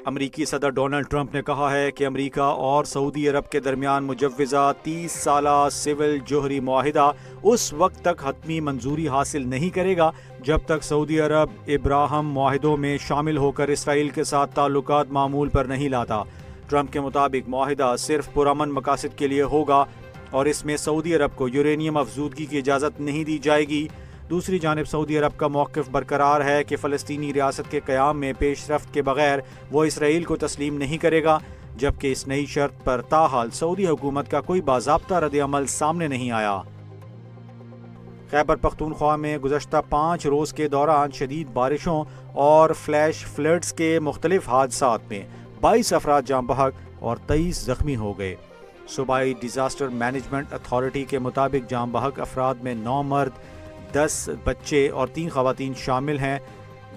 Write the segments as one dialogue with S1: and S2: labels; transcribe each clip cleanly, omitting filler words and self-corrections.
S1: امریکی صدر Donald Trump نے کہا ہے کہ امریکہ اور سعودی عرب کے درمیان مجوزہ 30 سالہ سول جوہری معاہدہ اس وقت تک حتمی منظوری حاصل نہیں کرے گا جب تک سعودی عرب ابراہم معاہدوں میں شامل ہو کر اسرائیل کے ساتھ تعلقات معمول پر نہیں لاتا۔ ٹرمپ کے مطابق معاہدہ صرف پرامن مقاصد کے لیے ہوگا اور اس میں سعودی عرب کو یورینیم افزودگی کی اجازت نہیں دی جائے گی۔ دوسری جانب سعودی عرب کا موقف برقرار ہے کہ فلسطینی ریاست کے قیام میں پیش رفت کے بغیر وہ اسرائیل کو تسلیم نہیں کرے گا، جبکہ اس نئی شرط پر تاحال سعودی حکومت کا کوئی باضابطہ رد عمل سامنے نہیں آیا۔ خیبر پختونخوا میں گزشتہ 5 روز کے دوران شدید بارشوں اور فلیش فلڈز کے مختلف حادثات میں 22 افراد جاں بحق اور 23 زخمی ہو گئے۔ صوبائی ڈیزاسٹر مینجمنٹ اتھارٹی کے مطابق جاں بحق افراد میں 9 مرد، 10 بچے اور 3 خواتین شامل ہیں،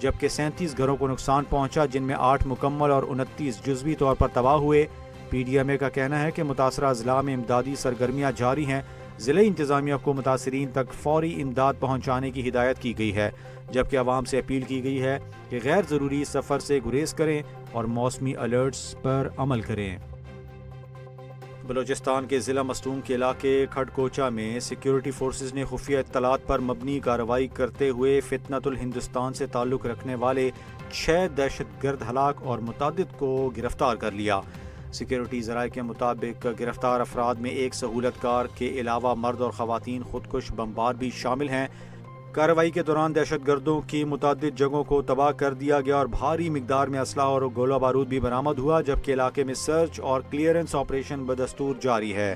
S1: جبکہ 37 گھروں کو نقصان پہنچا، جن میں 8 مکمل اور 29 جزوی طور پر تباہ ہوئے۔ پی ڈی ایم اے کا کہنا ہے کہ متاثرہ اضلاع میں امدادی سرگرمیاں جاری ہیں۔ ضلع انتظامیہ کو متاثرین تک فوری امداد پہنچانے کی ہدایت کی گئی ہے، جبکہ عوام سے اپیل کی گئی ہے کہ غیر ضروری سفر سے گریز کریں اور موسمی الرٹس پر عمل کریں۔ بلوچستان کے ضلع مستونگ کے علاقے کھڑکوچا میں سیکیورٹی فورسز نے خفیہ اطلاعات پر مبنی کارروائی کرتے ہوئے فتنۃ الہندوستان سے تعلق رکھنے والے 6 دہشت گرد ہلاک اور متعدد کو گرفتار کر لیا۔ سیکیورٹی ذرائع کے مطابق گرفتار افراد میں ایک سہولت کار کے علاوہ مرد اور خواتین خودکش بمبار بھی شامل ہیں۔ کارروائی کے دوران دہشت گردوں کی متعدد جگہوں کو تباہ کر دیا گیا اور بھاری مقدار میں اسلحہ اور گولہ بارود بھی برآمد ہوا، جبکہ علاقے میں سرچ اور کلیئرنس آپریشن بدستور جاری ہے۔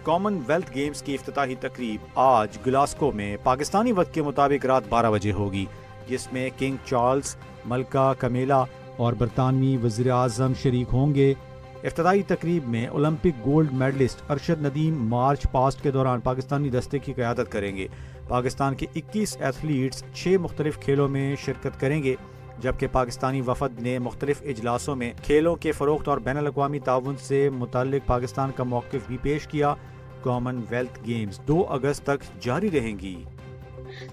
S1: کامن ویلتھ گیمز کی افتتاحی تقریب آج گلاسکو میں پاکستانی وقت کے مطابق رات 12 بجے ہوگی، جس میں کنگ چارلز، ملکہ کمیلا اور برطانوی وزیر اعظم شریک ہوں گے۔ افتتاحی تقریب میں Olympic gold medallist Arshad Nadeem march past کے دوران پاکستانی دستے کی قیادت کریں گے۔ پاکستان کے 21 ایتھلیٹس 6 مختلف کھیلوں میں شرکت کریں گے، جبکہ پاکستانی وفد نے مختلف اجلاسوں میں کھیلوں کے فروغ اور بین الاقوامی تعاون سے متعلق پاکستان کا موقف بھی پیش کیا۔ کامن ویلتھ گیمز 2 اگست تک جاری رہیں گی۔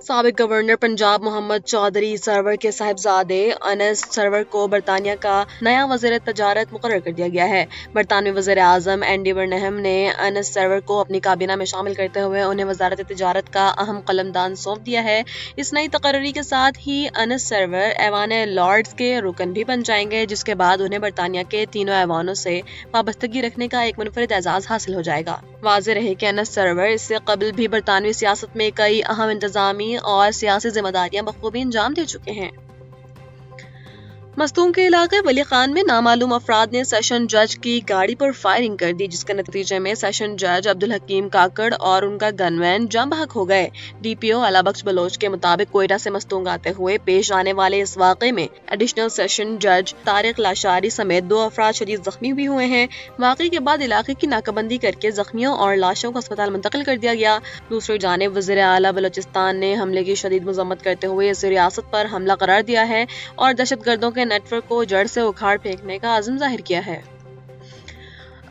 S2: سابق گورنر پنجاب محمد چودھری سرور کے صاحبزادے انس سرور کو برطانیہ کا نیا وزیر تجارت مقرر کر دیا گیا ہے۔ برطانوی وزیر اعظم اینڈی برنہم نے انس سرور کو اپنی کابینہ میں شامل کرتے ہوئے انہیں وزارت تجارت کا اہم قلمدان سونپ دیا ہے۔ اس نئی تقرری کے ساتھ ہی انس سرور ایوان لارڈز کے رکن بھی بن جائیں گے، جس کے بعد انہیں برطانیہ کے تینوں ایوانوں سے وابستگی رکھنے کا ایک منفرد اعزاز حاصل ہو جائے گا۔ واضح رہے کہ انس سرور اس سے قبل بھی برطانوی سیاست میں کئی اہم انتظامی اور سیاسی ذمہ داریاں بخوبی انجام دے چکے ہیں۔ مستونگ کے علاقے ولی خان میں نامعلوم افراد نے سیشن جج کی گاڑی پر فائرنگ کر دی، جس کے نتیجے میں سیشن جج عبدالحکیم کاکڑ اور ان کا گن مین جاں بحق ہو گئے۔ ڈی پی او علا بخش بلوچ کے مطابق کوئٹہ سے مستونگ آتے ہوئے پیش آنے والے اس واقعے میں ایڈیشنل سیشن جج طارق لاشاری سمیت 2 افراد شدید زخمی بھی ہوئے ہیں۔ واقعے کے بعد علاقے کی ناکہ بندی کر کے زخمیوں اور لاشوں کو اسپتال منتقل کر دیا گیا۔ دوسری جانب وزیر اعلیٰ بلوچستان نے حملے کی شدید مذمت کرتے ہوئے اس ریاست پر حملہ قرار دیا ہے اور دہشت گردوں کے نیٹ ورک کو جڑ سے اکھاڑ پھینکنے کا عزم ظاہر کیا ہے۔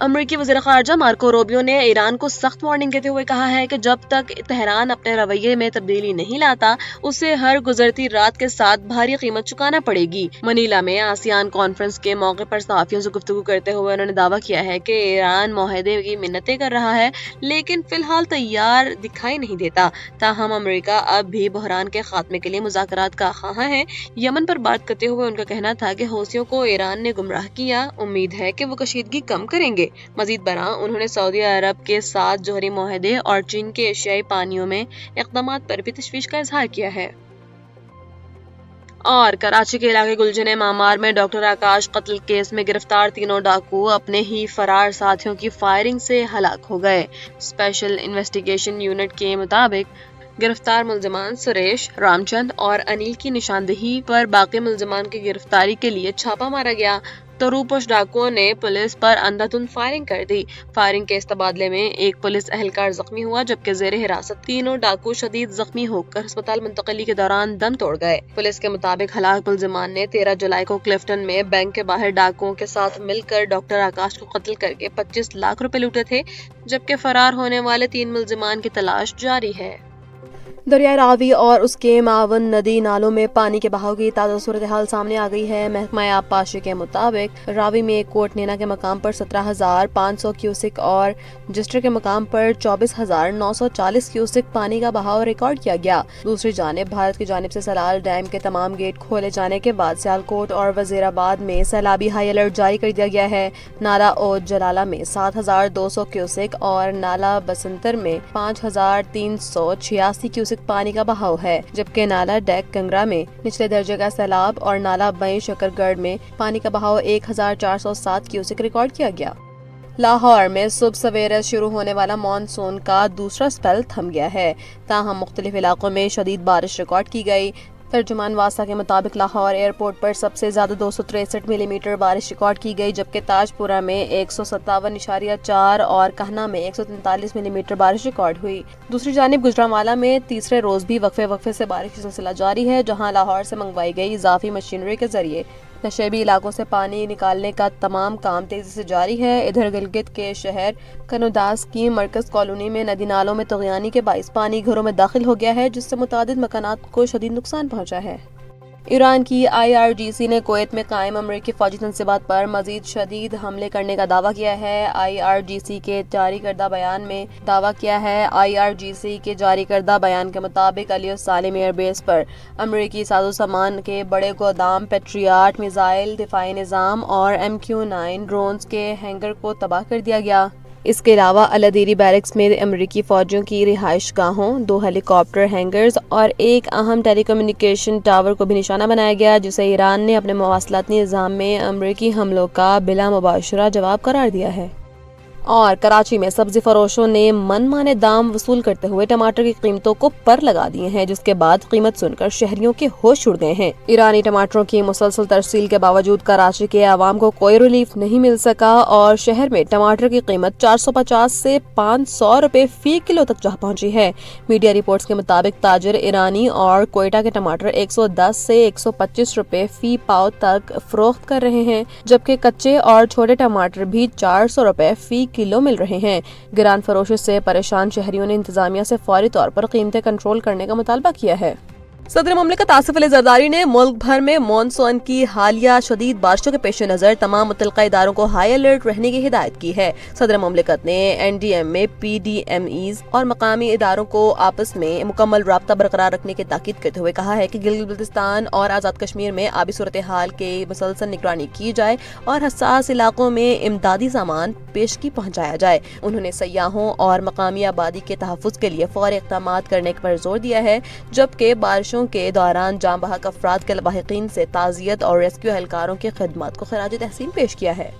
S2: امریکی وزیر خارجہ مارکو روبیو نے ایران کو سخت وارننگ دیتے ہوئے کہا ہے کہ جب تک تہران اپنے رویے میں تبدیلی نہیں لاتا، اسے ہر گزرتی رات کے ساتھ بھاری قیمت چکانا پڑے گی۔ منیلا میں آسیان کانفرنس کے موقع پر صحافیوں سے گفتگو کرتے ہوئے انہوں نے دعویٰ کیا ہے کہ ایران معاہدے کی منتیں کر رہا ہے، لیکن فی الحال تیار دکھائی نہیں دیتا۔ تاہم امریکہ اب بھی بحران کے خاتمے کے لیے مذاکرات کا خواہاں ہے۔ یمن پر بات کرتے ہوئے ان کا کہنا تھا کہ حوثیوں کو ایران نے گمراہ کیا، امید ہے کہ وہ کشیدگی کم کریں گے۔ مزید برآں انہوں نے سعودی عرب کے ساتھ جوہری معاہدے اور چین کے ایشیائی پانیوں میں اقدامات پر بھی تشویش کا اظہار کیا ہے۔ اور کراچی کے علاقے گلجن معمار میں ڈاکٹر آکاش قتل کیس میں گرفتار تینوں ڈاکو اپنے ہی فرار ساتھیوں کی فائرنگ سے ہلاک ہو گئے۔ اسپیشل انویسٹیگیشن یونٹ کے مطابق گرفتار ملزمان سریش، رام چند اور انیل کی نشاندہی پر باقی ملزمان کی گرفتاری کے لیے چھاپا مارا گیا۔ تروپوش ڈاکوؤں نے پولیس پر اندھادھند فائرنگ کر دی۔ فائرنگ کے اس تبادلے میں ایک پولیس اہلکار زخمی ہوا، جبکہ زیر حراست تینوں ڈاکو شدید زخمی ہو کر ہسپتال منتقلی کے دوران دم توڑ گئے۔ پولیس کے مطابق ہلاک ملزمان نے 13 جولائی کو کلفٹن میں بینک کے باہر ڈاکوؤں کے ساتھ مل کر ڈاکٹر آکاش کو قتل کر کے 25 لاکھ روپے لوٹے تھے، جبکہ فرار ہونے والے 3 ملزمان کی تلاش جاری ہے۔ دریائے راوی اور اس کے معاون ندی نالوں میں پانی کے بہاؤ کی تازہ صورتحال سامنے آ گئی ہے۔ محکمہ آبپاشی کے مطابق راوی میں کوٹ نینا کے مقام پر 17,500 کیوسک اور جسٹر کے مقام پر 24,940 کیوسک پانی کا بہاؤ ریکارڈ کیا گیا۔ دوسری جانب بھارت کی جانب سے سلال ڈیم کے تمام گیٹ کھولے جانے کے بعد سیالکوٹ اور وزیر آباد میں سیلابی ہائی الرٹ جاری کر دیا گیا ہے۔ نالا اوج جلالہ میں 7,200 کیوسک اور نالا بسنتر میں 5,386 کیوسک پانی کا بہاؤ ہے، جبکہ نالا ڈیک کنگرا میں نچلے درجے کا سیلاب اور نالا بیں شکر گڑھ میں پانی کا بہاؤ 1,407 کیوسک ریکارڈ کیا گیا۔ لاہور میں صبح سویرے شروع ہونے والا مون سون کا دوسرا سپیل تھم گیا ہے، تاہم مختلف علاقوں میں شدید بارش ریکارڈ کی گئی۔ ترجمان واسطہ کے مطابق لاہور ایئرپورٹ پر سب سے زیادہ 263 ملی میٹر بارش ریکارڈ کی گئی، جبکہ تاج پورہ میں 157.4 اور کہنا میں 143 ملی میٹر بارش ریکارڈ ہوئی۔ دوسری جانب گجرانوالہ میں تیسرے روز بھی وقفے سے بارش کا سلسلہ جاری ہے، جہاں لاہور سے منگوائی گئی اضافی مشینری کے ذریعے نشیبی علاقوں سے پانی نکالنے کا تمام کام تیزی سے جاری ہے۔ ادھر گلگت کے شہر کنوداس کی مرکز کالونی میں ندی نالوں میں طغیانی کے باعث پانی گھروں میں داخل ہو گیا ہے، جس سے متعدد مکانات کو شدید نقصان پہنچا ہے۔ ایران کی IRGC نے کویت میں قائم امریکی فوجی تنصیبات پر مزید شدید حملے کرنے کا دعویٰ کیا ہے۔ IRGC کے جاری کردہ بیان کے مطابق علی السالم ایئر بیس پر امریکی سازوسامان کے بڑے گودام، پیٹریاٹ میزائل دفاعی نظام اور MQ-9 ڈرونز کے ہینگر کو تباہ کر دیا گیا۔ اس کے علاوہ الادیری بیرکس میں امریکی فوجیوں کی رہائش گاہوں، 2 ہیلی کاپٹر ہینگرز اور ایک اہم ٹیلی کمیونیکیشن ٹاور کو بھی نشانہ بنایا گیا، جسے ایران نے اپنے مواصلاتی نظام میں امریکی حملوں کا بلا مباشرہ جواب قرار دیا ہے۔ اور کراچی میں سبزی فروشوں نے من مانے دام وصول کرتے ہوئے ٹماٹر کی قیمتوں کو پر لگا دیے ہیں، جس کے بعد قیمت سن کر شہریوں کے ہوش اڑ گئے ہیں۔ ایرانی ٹماٹروں کی مسلسل ترسیل کے باوجود کراچی کے عوام کو کوئی ریلیف نہیں مل سکا اور شہر میں ٹماٹر کی قیمت 450 سے 500 روپے فی کلو تک جا پہنچی ہے۔ میڈیا رپورٹس کے مطابق تاجر ایرانی اور کوئٹہ کے ٹماٹر 110 سے 125 روپے فی پاؤ تک فروخت کر رہے ہیں، جبکہ کچے اور چھوٹے ٹماٹر بھی 400 روپے فی کلو مل رہے ہیں۔ گران فروشی سے پریشان شہریوں نے انتظامیہ سے فوری طور پر قیمتیں کنٹرول کرنے کا مطالبہ کیا ہے۔ صدر مملکت آصف علی زرداری نے ملک بھر میں مون سون کی حالیہ شدید بارشوں کے پیش نظر تمام متعلقہ اداروں کو ہائی الرٹ رہنے کی ہدایت کی ہے۔ صدر مملکت نے NDM میں PDMEs اور مقامی اداروں کو آپس میں مکمل رابطہ برقرار رکھنے کی تاکید کرتے ہوئے کہا ہے کہ گلگت بلتستان اور آزاد کشمیر میں آبی صورتحال کی مسلسل نگرانی کی جائے اور حساس علاقوں میں امدادی سامان پیشگی پہنچایا جائے۔ انہوں نے سیاحوں اور مقامی آبادی کے تحفظ کے لیے فوری اقدامات کرنے پر زور دیا ہے، جبکہ بارشوں کے دوران جاں بحق افراد کے لاحقین سے تعزیت اور ریسکیو اہلکاروں کی خدمات کو خراج تحسین پیش کیا ہے۔